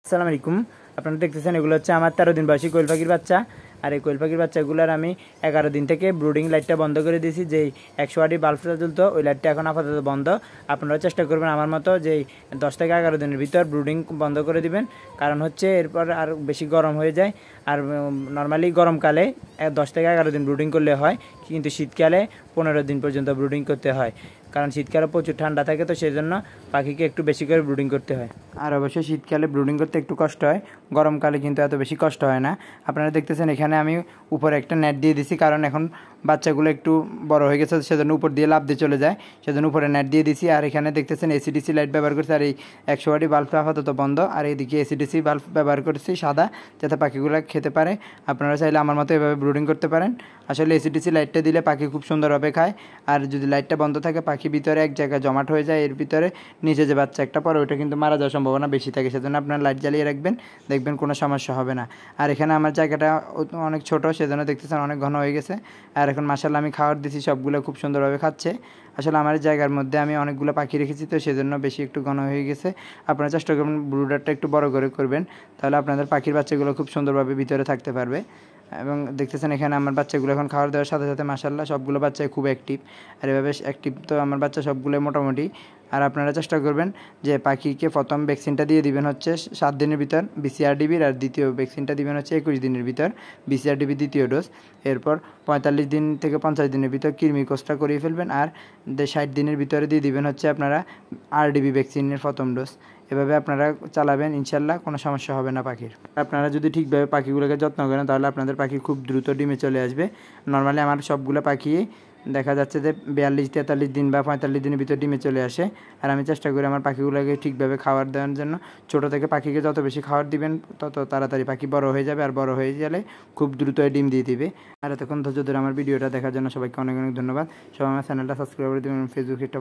আসসালামু আলাইকুম। আপনারা দেখতেছেন এগুলো হচ্ছে আমার 13 দিন বয়সী কোয়েল পাখির বাচ্চা। আর এই কোয়েল পাখির বাচ্চাগুলোর আমি 11 দিন থেকে ব্রুডিং লাইটটা বন্ধ করে দিয়েছি। যেই 100 ওয়াটের বাল্বটা জ্বলতো ওই লাইটটা এখন আপাতত বন্ধ। আপনারা চেষ্টা করবেন আমার মতো যেই 10 থেকে 11 দিনের ভিতর ব্রুডিং বন্ধ করে দিবেন, কারণ হচ্ছে এরপর আর বেশি গরম হয়ে যায়। আর নর্মালি গরমকালে 10 থেকে 11 দিন ব্রুডিং করলে হয়, কিন্তু শীতকালে 15 দিন পর্যন্ত ব্রুডিং করতে হয়, কারণ শীতকালে প্রচুর ঠান্ডা থাকে, তো সেই জন্য পাখিকে একটু বেশি করে ব্রুডিং করতে হয়। আর অবশ্যই শীতকালে ব্রুডিং করতে একটু কষ্ট হয়, গরমকালে কিন্তু এত বেশি কষ্ট হয় না। আপনারা দেখতেছেন এখানে আমি উপরে একটা নেট দিয়ে দিছি, কারণ এখন বাচ্চাগুলো একটু বড় হয়ে গেছে, সেজন্য উপর দিয়ে লাফ দিয়ে চলে যায়, সেজন্য উপরে নেট দিয়ে দিছি। আর এখানে দেখতেছেন এসিডিসি লাইট ব্যবহার করছি, আর এই 100 ওয়াটের বাল্বটা আপাতত বন্ধ। আর এইদিকে এসিডিসি বাল্ব ব্যবহার করছি সাদা, যাতে পাখিগুলো খেতে পারে। আপনারা চাইলে আমার মতো এভাবে ব্রুডিং করতে পারেন। আসলে এসিডিসি লাইটটা দিলে পাখি খুব সুন্দরভাবে খায়। আর যদি লাইটটা বন্ধ থাকে পাখি ভিতরে এক জায়গায় জমাট হয়ে যায়, এর ভিতরে নিচে যে বাচ্চা একটা পরে ওইটা কিন্তু মারা যাওয়ার সম্ভাবনা বেশি থাকে, সেজন্য আপনার লাইট জ্বালিয়ে রাখবেন, দেখবেন কোনো সমস্যা হবে না। আর এখানে আমার জায়গাটা অনেক ছোট, সেজন্য দেখতেছেন অনেক ঘন হয়ে গেছে। আর এখন মাশাআল্লাহ আমি খাবার দিছি, সবগুলো খুব সুন্দরভাবে খাচ্ছে। আসলে আমার জায়গার মধ্যে আমি অনেকগুলো পাখি রেখেছি, তো সেজন্য বেশি একটু ঘন হয়ে গেছে। আপনারা চেষ্টা করবেন ব্রুডারটা একটু বড় করে করবেন, তাহলে আপনাদের পাখির বাচ্চাগুলো খুব সুন্দরভাবে ভিতরে থাকতে পারবে। এবং দেখতেছেন এখানে আমার বাচ্চাগুলো এখন খাবার দেওয়ার সাথে সাথে মাশাআল্লাহ সবগুলো বাচ্চাই খুব অ্যাক্টিভ। আর এভাবে অ্যাক্টিভ তো আমার বাচ্চা সবগুলো মোটামুটি। আর আপনারা চেষ্টা করবেন যে পাখিকে প্রথম ভ্যাকসিনটা দিয়ে দিবেন হচ্ছে 7 দিনের ভিতর BCRDBর, আর দ্বিতীয় ভ্যাকসিনটা দিবেন হচ্ছে 21 দিনের ভিতর BCRDB দ্বিতীয় ডোজ। এরপর 45 দিন থেকে 50 দিনের ভিতর কৃমির কোর্সটা করিয়ে ফেলবেন, আর 60 দিনের ভিতরে দিয়ে দিবেন হচ্ছে আপনারা RDB ভ্যাকসিনের প্রথম ডোজ। এভাবে আপনারা চালাবেন, ইনশাল্লাহ কোনো সমস্যা হবে না পাখির। আপনারা যদি ঠিকভাবে পাখিগুলোকে যত্ন করেন তাহলে আপনাদের পাখি খুব দ্রুত ডিমে চলে আসবে। নর্মালি আমার সবগুলো পাখি দেখা যাচ্ছে যে 42-43 দিন বা 45 দিনের ভিতর ডিমে চলে আসে। আর আমি চেষ্টা করি আমার পাখিগুলোকে ঠিকভাবে খাবার দেওয়ার জন্য। ছোটো থেকে পাখিকে যত বেশি খাবার দিবেন তত তাড়াতাড়ি পাখি বড় হয়ে যাবে, আর বড় হয়ে গেলে খুব দ্রুত ডিম দিয়ে দিবে। আর এতক্ষণ ধৈর্য ধরে আমার ভিডিওটা দেখার জন্য সবাইকে অনেক অনেক ধন্যবাদ। সবাই আমার চ্যানেলটা সাবস্ক্রাইব করে দেবেন, ফেসবুকে একটা